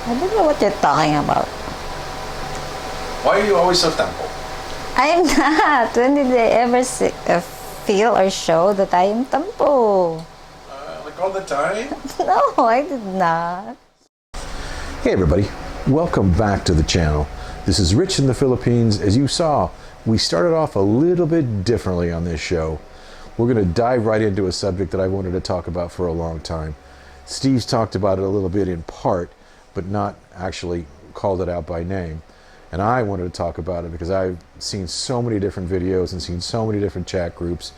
I don't know what you're talking about. Why are you always so Tampo? I'm not. When did I ever feel or show that I am Tampo? Like all the time? No, I did not. Hey everybody, welcome back to the channel. This is Rich in the Philippines. As you saw, we started off a little bit differently on this show. We're going to dive right into a subject that I wanted to talk about for a long time. Steve's talked about it a little bit in part, but not actually called it out by name. And I wanted to talk about it because I've seen so many different videos and seen so many different chat groups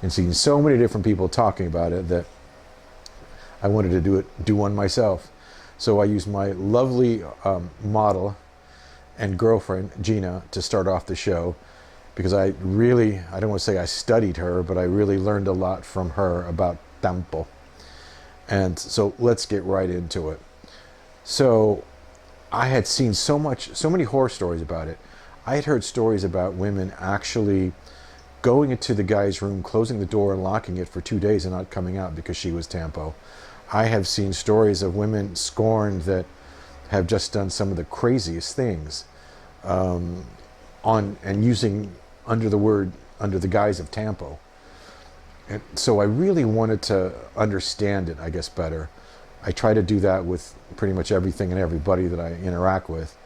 and seen so many different people talking about it that I wanted to do one myself. So I used my lovely model and girlfriend, Gina, to start off the show because I don't want to say I studied her, but I really learned a lot from her about Tampo. And so let's get right into it. So I had seen so many horror stories about it. I had heard stories about women actually going into the guy's room, closing the door and locking it for 2 days and not coming out because she was Tampo. I have seen stories of women scorned that have just done some of the craziest things using under the guise of Tampo. And so I really wanted to understand it, I guess, better. I try to do that with pretty much everything and everybody that I interact with.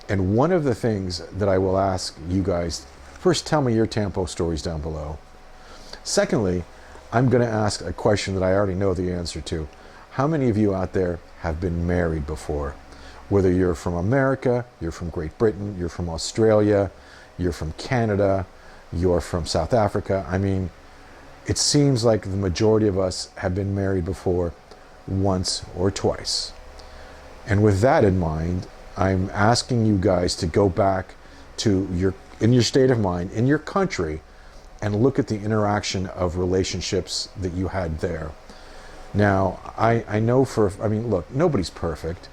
And one of the things that I will ask you guys, first, tell me your Tampo stories down below. Secondly, I'm going to ask a question that I already know the answer to. How many of you out there have been married before? Whether you're from America, you're from Great Britain, you're from Australia, you're from Canada, you're from South Africa. I mean, it seems like the majority of us have been married before, once or twice. And with that in mind, I'm asking you guys to go back to in your state of mind, in your country, and look at the interaction of relationships that you had there. Now, I know look, nobody's perfect,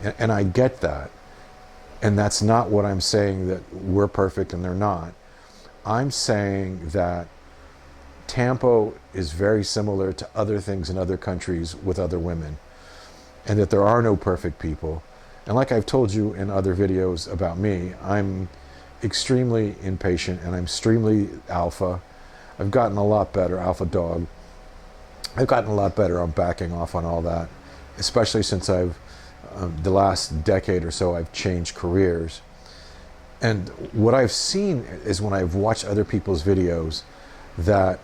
and I get that. And that's not what I'm saying, that we're perfect and they're not. I'm saying that Tampo is very similar to other things in other countries with other women, and that there are no perfect people. And like I've told you in other videos about me, I'm extremely impatient and I'm extremely alpha. I've gotten a lot better, alpha dog. I've gotten a lot better on backing off on all that, especially since the last decade or so, I've changed careers. And what I've seen is when I've watched other people's videos that,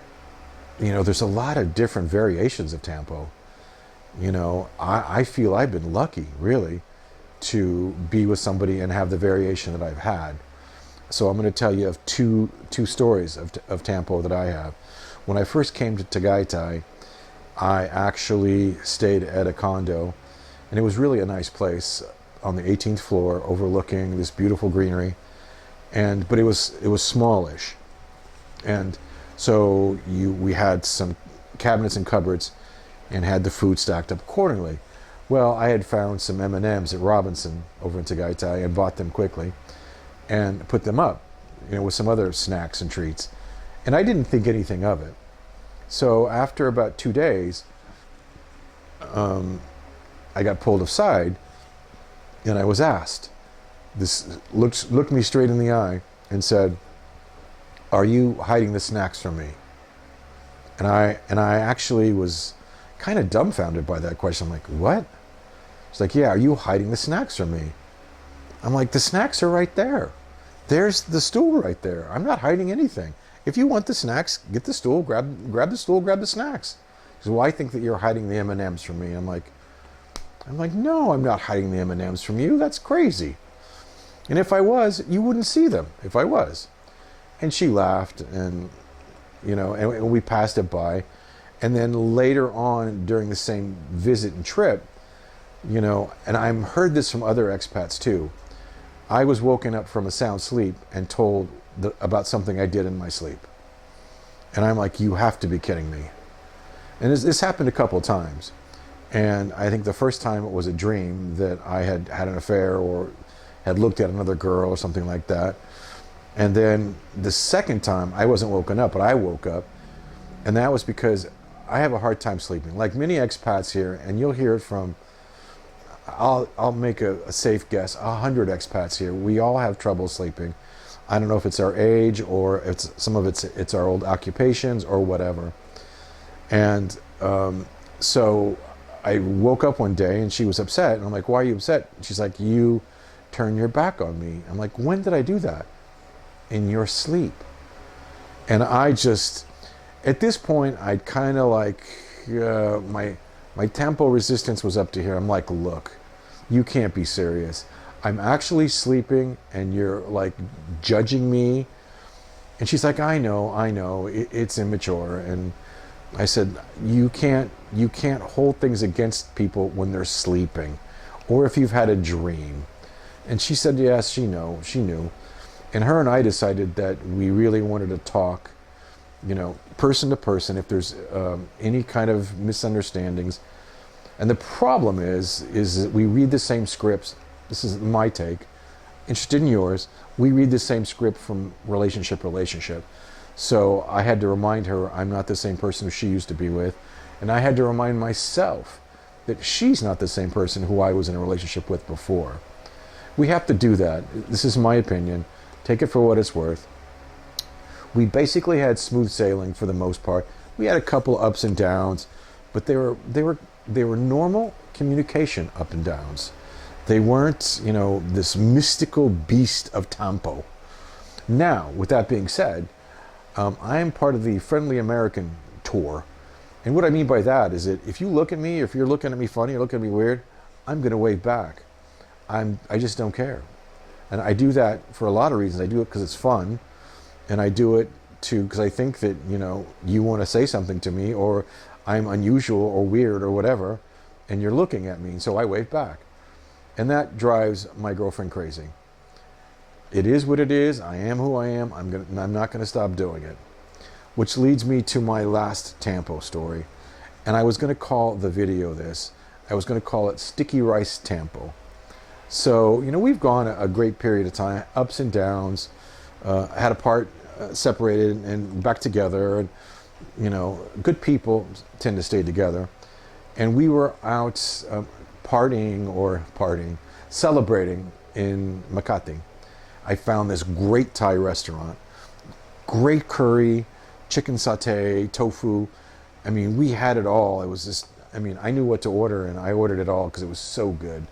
there's a lot of different variations of Tampo. I feel I've been lucky, really, to be with somebody and have the variation that I've had. So I'm going to tell you of two stories of Tampo that I have. When I first came to Tagaytay, I actually stayed at a condo, and it was really a nice place on the 18th floor overlooking this beautiful greenery. But it was smallish. And so we had some cabinets and cupboards and had the food stacked up accordingly. Well, I had found some M&Ms at Robinson over in Tagaytay and bought them quickly and put them up, with some other snacks and treats. And I didn't think anything of it. So after about 2 days, I got pulled aside and I was asked. This looked me straight in the eye and said, "Are you hiding the snacks from me?" And I actually was kind of dumbfounded by that question. I'm like, "What?" It's like, "Yeah, are you hiding the snacks from me?" I'm like, "The snacks are right there. There's the stool right there. I'm not hiding anything. If you want the snacks, get the stool, grab the stool, grab the snacks." He said, "Well, I think that you're hiding the M&Ms from me." I'm like, "No, I'm not hiding the M&Ms from you. That's crazy. And if I was, you wouldn't see them if I was." And she laughed, and and we passed it by. And then later on during the same visit and trip, and I've heard this from other expats too, I was woken up from a sound sleep and told about something I did in my sleep. And I'm like, "You have to be kidding me." And this happened a couple of times. And I think the first time it was a dream that I had had an affair or had looked at another girl or something like that. And then the second time I wasn't woken up, but I woke up. And that was because I have a hard time sleeping. Like many expats here, and you'll hear it from, I'll make a safe guess. 100 expats here. We all have trouble sleeping. I don't know if it's our age or it's some of it's our old occupations or whatever. And so I woke up one day and she was upset, and I'm like, "Why are you upset?" She's like, "You turn your back on me." I'm like, "When did I do that?" "In your sleep." And I just, at this point, I'd kind of like my Tampo resistance was up to here. I'm like, "Look, you can't be serious. I'm actually sleeping and you're like judging me." And she's like, I know, it's immature. And I said, you can't hold things against people when they're sleeping, or if you've had a dream. And she said, yes, she knew. And her and I decided that we really wanted to talk, person to person, if there's any kind of misunderstandings. And the problem is that we read the same scripts. This is my take. Interested in yours. We read the same script from relationship. So I had to remind her I'm not the same person who she used to be with. And I had to remind myself that she's not the same person who I was in a relationship with before. We have to do that. This is my opinion. Take it for what it's worth. We basically had smooth sailing for the most part. We had a couple ups and downs, but they were normal communication up and downs. They weren't, this mystical beast of Tampo. Now, with that being said, I am part of the Friendly American tour. And what I mean by that is that if you look at me, if you're looking at me funny or looking at me weird, I'm going to wave back. I just don't care. And I do that for a lot of reasons. I do it because it's fun. And I do it because I think that, you want to say something to me, or I'm unusual or weird or whatever, and you're looking at me. So I wave back. And that drives my girlfriend crazy. It is what it is. I am who I am. I'm not going to stop doing it. Which leads me to my last Tampo story. And I was going to call the video this. I was going to call it Sticky Rice Tampo. So, we've gone a great period of time, ups and downs, had apart, separated, and back together. And, good people tend to stay together. And we were out celebrating in Makati. I found this great Thai restaurant, great curry, chicken satay, tofu. I mean, we had it all. It was just, I knew what to order, and I ordered it all because it was so good.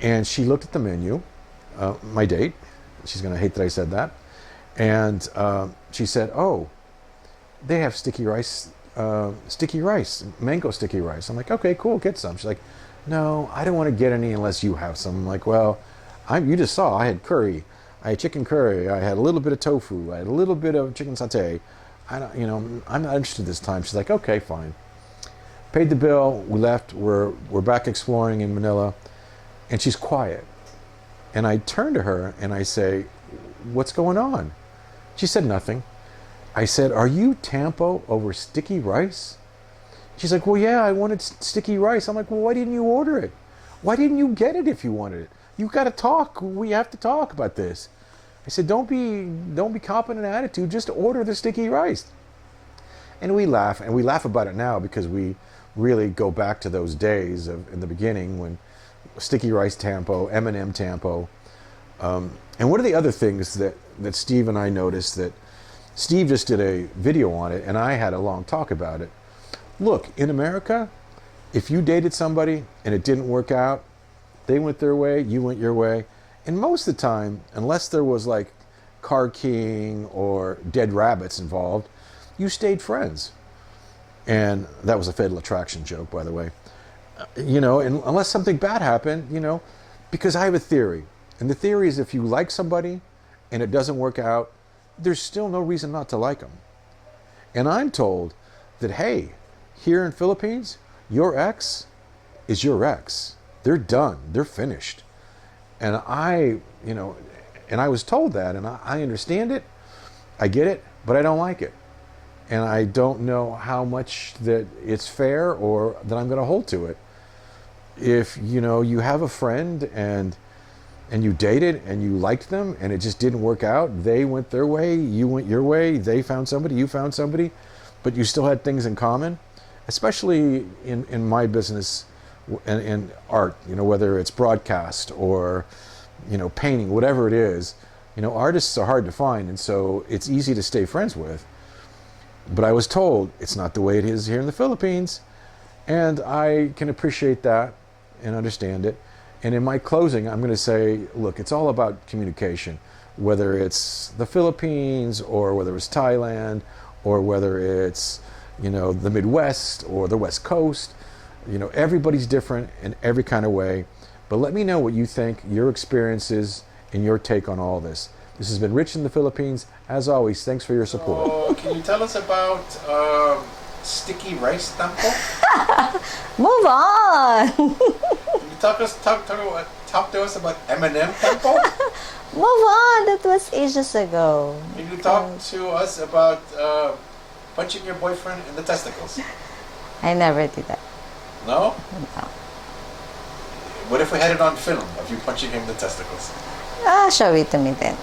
And she looked at the menu, my date. She's going to hate that I said that. And she said, oh, they have sticky rice, mango sticky rice. I'm like, okay, cool, get some. She's like, no, I don't want to get any unless you have some. I'm like, well, you just saw, I had curry. I had chicken curry. I had a little bit of tofu. I had a little bit of chicken satay. I'm not interested this time. She's like, okay, fine. Paid the bill. We left. We're back exploring in Manila. And she's quiet. And I turn to her and I say, what's going on? She said nothing. I said, are you Tampo over sticky rice? She's like, well, yeah, I wanted sticky rice. I'm like, well, why didn't you order it? Why didn't you get it if you wanted it? You got to talk. We have to talk about this. I said, don't be confident in attitude. Just order the sticky rice. And we laugh about it now because we really go back to those days in the beginning when sticky rice Tampo, M&M Tampo. And one of the other things that Steve and I noticed, that Steve just did a video on it and I had a long talk about it. Look, in America, if you dated somebody and it didn't work out, they went their way, you went your way. And most of the time, unless there was like car keying or dead rabbits involved, you stayed friends. And that was a Fatal Attraction joke, by the way. And unless something bad happened, because I have a theory. And the theory is if you like somebody and it doesn't work out, there's still no reason not to like them. And I'm told that, hey, here in Philippines, your ex is your ex. They're done. They're finished. And I was told that, and I understand it. I get it, but I don't like it. And I don't know how much that it's fair or that I'm going to hold to it. If, you have a friend and you dated and you liked them and it just didn't work out, they went their way, you went your way, they found somebody, you found somebody, but you still had things in common. Especially in my business, and art, whether it's broadcast or, painting, whatever it is, artists are hard to find, and so it's easy to stay friends with. But I was told it's not the way it is here in the Philippines, and I can appreciate that and understand it. And in my closing, I'm going to say, look, it's all about communication, whether it's the Philippines or whether it's Thailand or whether it's, the Midwest or the West Coast. Everybody's different in every kind of way. But let me know what you think, your experiences, and your take on all this. This has been Rich in the Philippines. As always, thanks for your support. Oh, can you tell us about sticky rice, Tampo? Move on! Can you talk to us about M&M, Tampo? Move on! That was ages ago. Can you talk to us about punching your boyfriend in the testicles? I never did that. No? No. What if we had it on film of you punching him in the testicles? Show it to me then.